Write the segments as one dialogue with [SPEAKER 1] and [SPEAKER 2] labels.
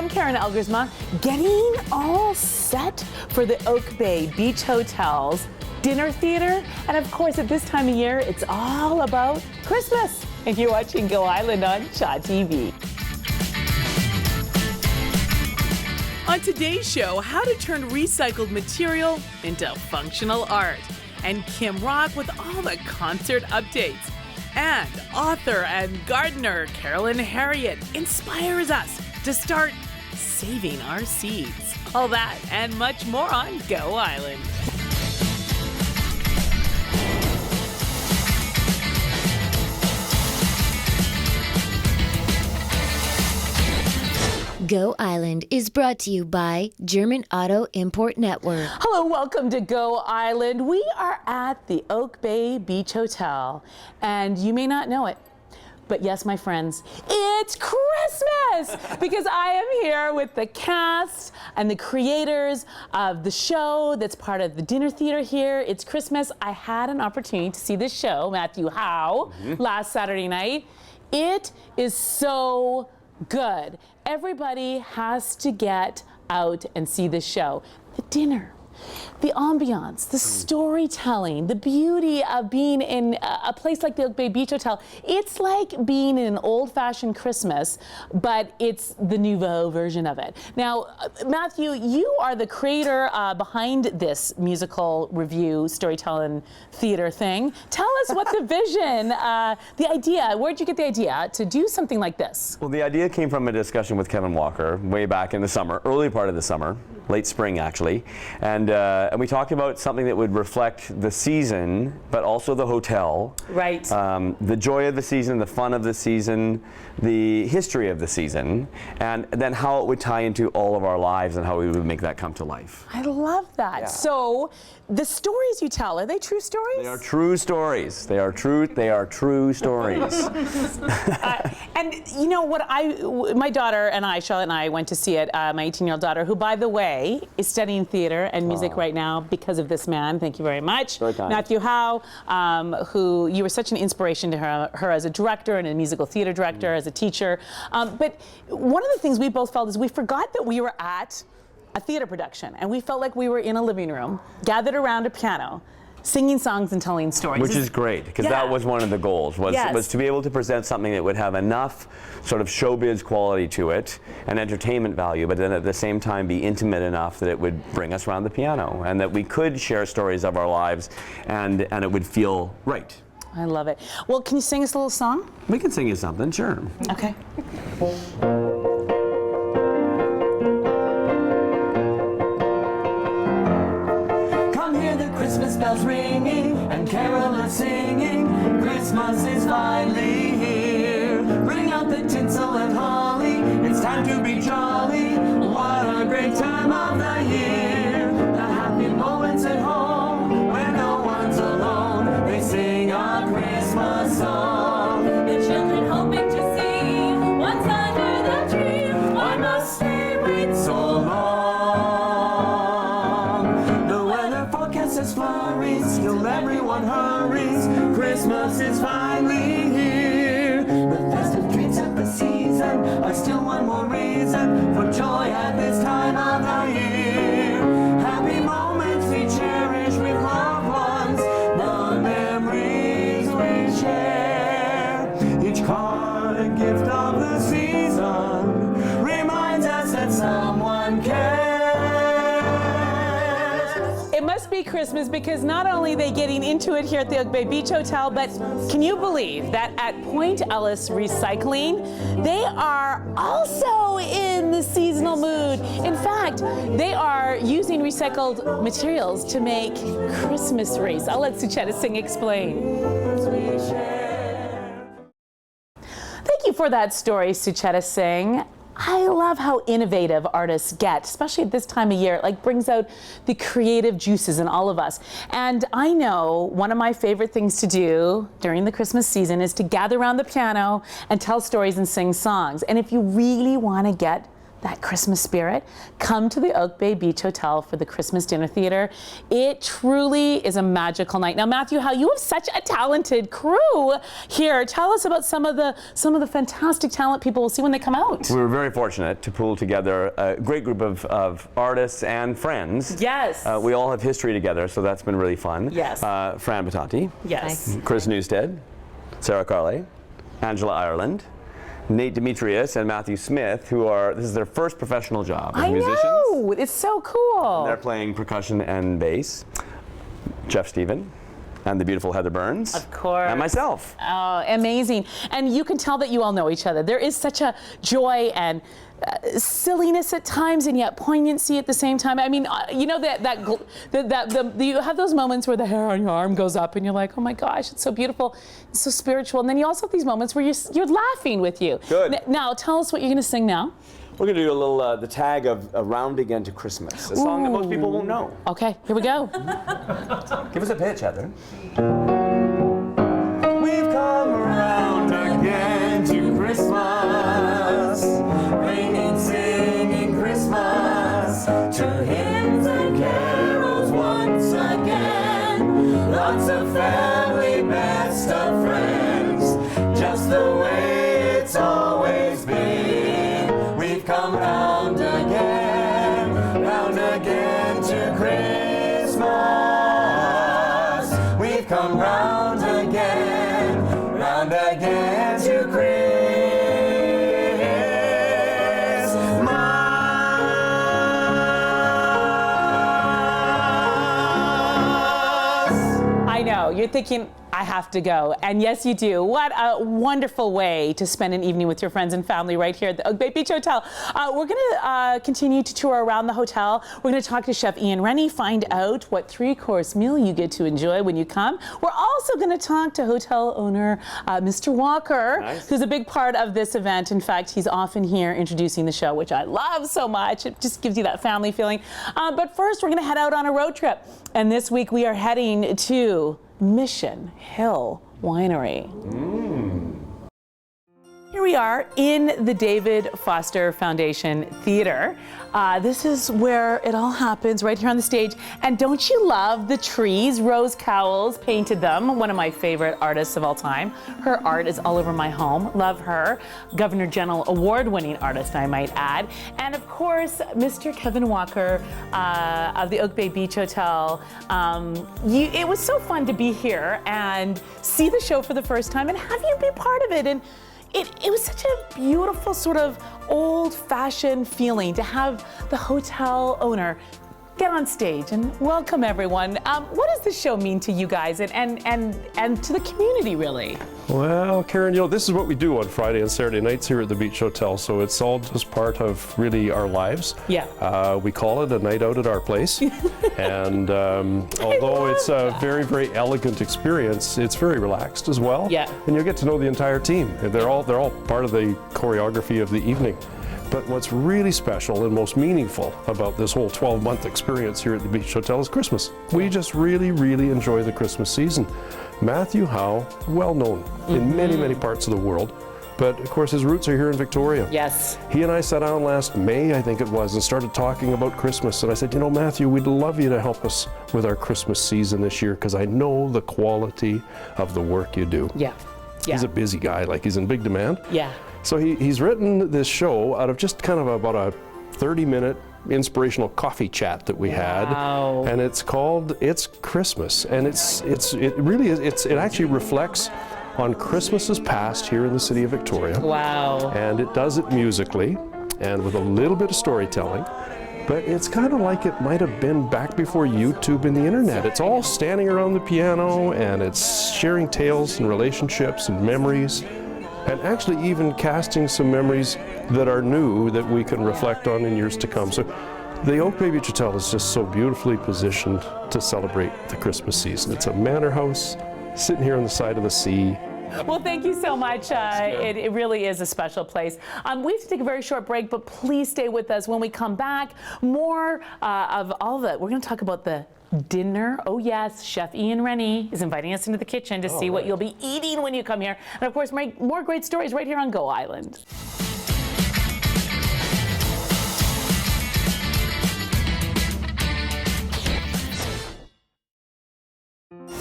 [SPEAKER 1] I'm Karen Elgersma, getting all set for the Oak Bay Beach Hotel's dinner theater. And of course, at this time of year, it's all about Christmas. And you're watching Go Island on Shaw TV. On today's show, how to turn recycled material into functional art. And Kim Rock with all the concert updates. And author and gardener Carolyn Harriet inspires us to start saving our seeds. All that and much more on Go Island.
[SPEAKER 2] Go Island is brought to you by German Auto Import Network.
[SPEAKER 1] Hello, welcome to Go Island. We are at the Oak Bay Beach Hotel, and you may not know it, but yes, my friends, it's Christmas because I am here with the cast and the creators of the show that's part of the dinner theater here. It's Christmas. I had an opportunity to see this show, Matthew Howe, last Saturday night. It is so good. Everybody has to get out and see this show. The dinner, the ambiance, the storytelling, the beauty of being in a place like the Oak Bay Beach Hotel. It's like being in an old-fashioned Christmas, but it's the nouveau version of it. Now, Matthew, you are the creator behind this musical review, storytelling theater thing. Tell us what the vision, the idea, where'd you get the idea to do something like this?
[SPEAKER 3] Well, the idea came from a discussion with Kevin Walker way back in the summer, early part of the summer, late spring actually, and we talked about something that would reflect the season, but also the hotel.
[SPEAKER 1] Right.
[SPEAKER 3] The joy of the season, the fun of the season, the history of the season, and then how it would tie into all of our lives and how we would make that come to life.
[SPEAKER 1] I love that.
[SPEAKER 3] Yeah.
[SPEAKER 1] So, the stories you tell, are they true stories?
[SPEAKER 3] They are true stories. They are true stories.
[SPEAKER 1] And you know what, my daughter and I, Charlotte and I, went to see it, my 18-year-old daughter, who, by the way, is studying theater and music right now because of this man. Thank you very much.
[SPEAKER 3] Very kind.
[SPEAKER 1] Matthew Howe, who you were such an inspiration to her as a director and a musical theater director, as a teacher. But one of the things we both felt is we forgot that we were at a theater production, and we felt like we were in a living room, gathered around a piano, singing songs and telling stories.
[SPEAKER 3] Which is great, because that was one of the goals, was to be able to present something that would have enough sort of showbiz quality to it and entertainment value, but then at the same time be intimate enough that it would bring us around the piano and that we could share stories of our lives and it would feel right.
[SPEAKER 1] I love it. Well, can you sing us a little song?
[SPEAKER 3] We can sing you something, sure.
[SPEAKER 1] Okay.
[SPEAKER 4] Christmas bells ringing and carolers singing. Christmas is finally here. Bring out the tinsel and holly. It's time to be jolly. What a great time of the year. The happy moments at home where no one's alone. They sing a Christmas song. The children hoping to see what's under the tree. Why must they wait so long? As flurries, till everyone hurries. Christmas is finally here. The festive treats of the season are still one more reason for joy at this time of the year. Happy moments we cherish with loved ones, the memories we share. Each card a gift of the season reminds us that someone cares.
[SPEAKER 1] It must be Christmas because not only are they getting into it here at the Oak Bay Beach Hotel, but can you believe that at Point Ellis Recycling, they are also in the seasonal mood. In fact, they are using recycled materials to make Christmas wreaths. I'll let Suchetta Singh explain. Thank you for that story, Suchetta Singh. I love how innovative artists get, especially at this time of year. It like brings out the creative juices in all of us. And I know one of my favorite things to do during the Christmas season is to gather around the piano and tell stories and sing songs. And if you really want to get that Christmas spirit, come to the Oak Bay Beach Hotel for the Christmas Dinner Theater. It truly is a magical night. Now, Matthew Howe, you have such a talented crew here. Tell us about some of the fantastic talent people will see when they come out.
[SPEAKER 3] We were very fortunate to pull together a great group of artists and friends.
[SPEAKER 1] Yes.
[SPEAKER 3] We all have history together, so that's been really fun.
[SPEAKER 1] Yes.
[SPEAKER 3] Fran Batanti.
[SPEAKER 1] Yes.
[SPEAKER 3] Chris Newstead, Sarah Carley, Angela Ireland, Nate Demetrius and Matthew Smith, this is their first professional job as musicians.
[SPEAKER 1] I know, it's so cool.
[SPEAKER 3] They're playing percussion and bass. Jeff Stephen and the beautiful Heather Burns.
[SPEAKER 1] Of course.
[SPEAKER 3] And myself.
[SPEAKER 1] Oh, amazing. And you can tell that you all know each other. There is such a joy and silliness at times, and yet poignancy at the same time. I mean, you know you have those moments where the hair on your arm goes up, and you're like, oh my gosh, it's so beautiful, it's so spiritual. And then you also have these moments where you're laughing with you.
[SPEAKER 3] Good.
[SPEAKER 1] Now, tell us what you're going to sing now.
[SPEAKER 3] We're going to do a little the tag of "Round Again to Christmas," a song that most people won't know.
[SPEAKER 1] Okay, here we go.
[SPEAKER 3] Give us a pitch, Heather. We've come around again to Christmas, ringing, singing Christmas, to hymns and carols once again. Lots of family, best of friends, just the way it's always been. We've come round again to Christmas. We've come round again to Christmas.
[SPEAKER 1] I know, you're thinking, I have to go. And yes, you do. What a wonderful way to spend an evening with your friends and family right here at the Oak Bay Beach Hotel. We're going to continue to tour around the hotel. We're going to talk to Chef Ian Rennie, find out what 3-course meal you get to enjoy when you come. We're also going to talk to hotel owner Mr. Walker, who's a big part of this event. In fact, he's often here introducing the show, which I love so much. It just gives you that family feeling. But first, we're going to head out on a road trip. And this week, we are heading to Mission Hill Winery. Here we are in the David Foster Foundation Theater. This is where it all happens, right here on the stage. And don't you love the trees? Rose Cowles painted them, one of my favorite artists of all time. Her art is all over my home. Love her. Governor General award-winning artist, I might add. And of course, Mr. Kevin Walker of the Oak Bay Beach Hotel. It was so fun to be here and see the show for the first time and have you be part of it. And it was such a beautiful sort of old-fashioned feeling to have the hotel owner get on stage and welcome everyone. What does this show mean to you guys and to the community, really?
[SPEAKER 5] Well, Karen, this is what we do on Friday and Saturday nights here at the Beach Hotel, so it's all just part of really our lives.
[SPEAKER 1] Yeah.
[SPEAKER 5] We call it a night out at our place, and although it's a very, very elegant experience, it's very relaxed as well.
[SPEAKER 1] Yeah.
[SPEAKER 5] And you'll get to know the entire team. They're all part of the choreography of the evening. But what's really special and most meaningful about this whole 12-month experience here at the Beach Hotel is Christmas. We just really, really enjoy the Christmas season. Matthew Howe, well known in many, many parts of the world, but of course his roots are here in Victoria.
[SPEAKER 1] Yes.
[SPEAKER 5] He and I sat down last May, I think it was, and started talking about Christmas. And I said, Matthew, we'd love you to help us with our Christmas season this year because I know the quality of the work you do.
[SPEAKER 1] Yeah.
[SPEAKER 5] He's a busy guy, he's in big demand.
[SPEAKER 1] Yeah.
[SPEAKER 5] So he's written this show out of just kind of about a 30-minute inspirational coffee chat that we had, and it's called It's Christmas, and it really is. It actually reflects on Christmases past here in the city of Victoria.
[SPEAKER 1] Wow.
[SPEAKER 5] And it does it musically and with a little bit of storytelling. But it's kind of like it might have been back before YouTube and the internet. It's all standing around the piano and it's sharing tales and relationships and memories, and actually even casting some memories that are new that we can reflect on in years to come. So the Oak Bay Beach Hotel is just so beautifully positioned to celebrate the Christmas season. It's a manor house sitting here on the side of the sea.
[SPEAKER 1] Well, thank you so much. It really is a special place. We have to take a very short break, but please stay with us. When we come back, more of all that. We're going to talk about the dinner. Oh yes, Chef Ian Rennie is inviting us into the kitchen to see what you'll be eating when you come here. And of course, more great stories right here on Go Island.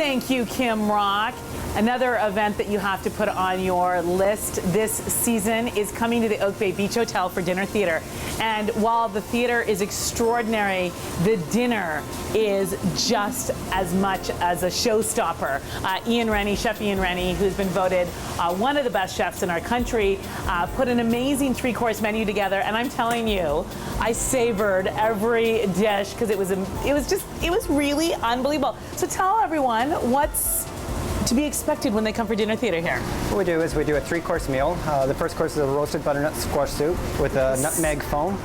[SPEAKER 1] Thank you, Kim Rock. Another event that you have to put on your list this season is coming to the Oak Bay Beach Hotel for dinner theater. And while the theater is extraordinary, the dinner is just as much as a showstopper. Chef Ian Rennie, who's been voted one of the best chefs in our country, put an amazing 3-course menu together. And I'm telling you, I savored every dish because it was really unbelievable. So tell everyone what's to be expected when they come for dinner theater here.
[SPEAKER 6] What we do is we do a 3-course meal. The first course is a roasted butternut squash soup with a nutmeg foam.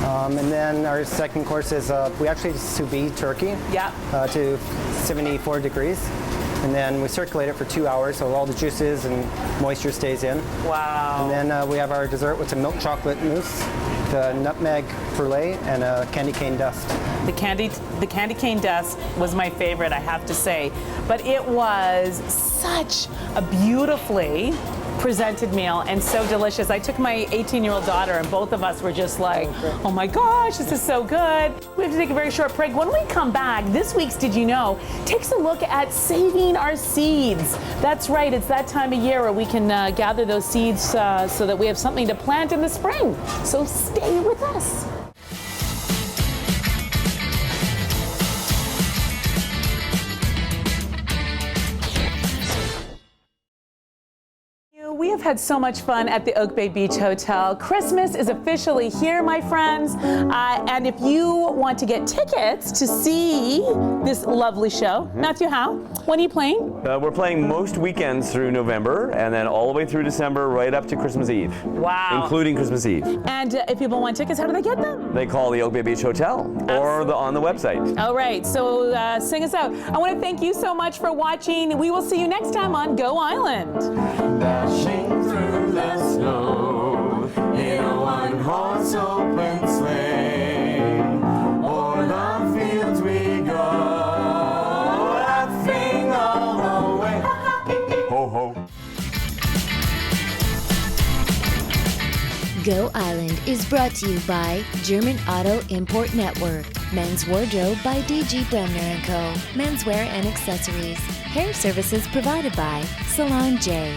[SPEAKER 6] And then our second course is we actually sous vide turkey to 74 degrees. And then we circulate it for 2 hours so all the juices and moisture stays in.
[SPEAKER 1] Wow.
[SPEAKER 6] And then we have our dessert with some milk chocolate mousse, the nutmeg brulee, and a candy cane dust.
[SPEAKER 1] The candy cane dust was my favorite, I have to say. But it was such a beautifully presented meal and so delicious. I took my 18-year-old daughter and both of us were just like, oh my gosh, this is so good. We have to take a very short break. When we come back, this week's Did You Know takes a look at saving our seeds. That's right, it's that time of year where we can gather those seeds so that we have something to plant in the spring. So stay with us. We have had so much fun at the Oak Bay Beach Hotel. Christmas is officially here, my friends. And if you want to get tickets to see this lovely show, Matthew, when are you playing?
[SPEAKER 3] We're playing most weekends through November and then all the way through December right up to Christmas Eve.
[SPEAKER 1] Wow.
[SPEAKER 3] Including Christmas Eve.
[SPEAKER 1] And if people want tickets, how do they get them?
[SPEAKER 3] They call the Oak Bay Beach Hotel or on the website.
[SPEAKER 1] All right, so sing us out. I want to thank you so much for watching. We will see you next time on Go Island.
[SPEAKER 4] Dashing through the snow in a one-horse open sleigh, o'er the fields we go, laughing all the way. Ho, ho.
[SPEAKER 2] Go Island is brought to you by German Auto Import Network. Men's Wardrobe by DG Bremner & Co. Menswear and accessories. Hair services provided by Salon J.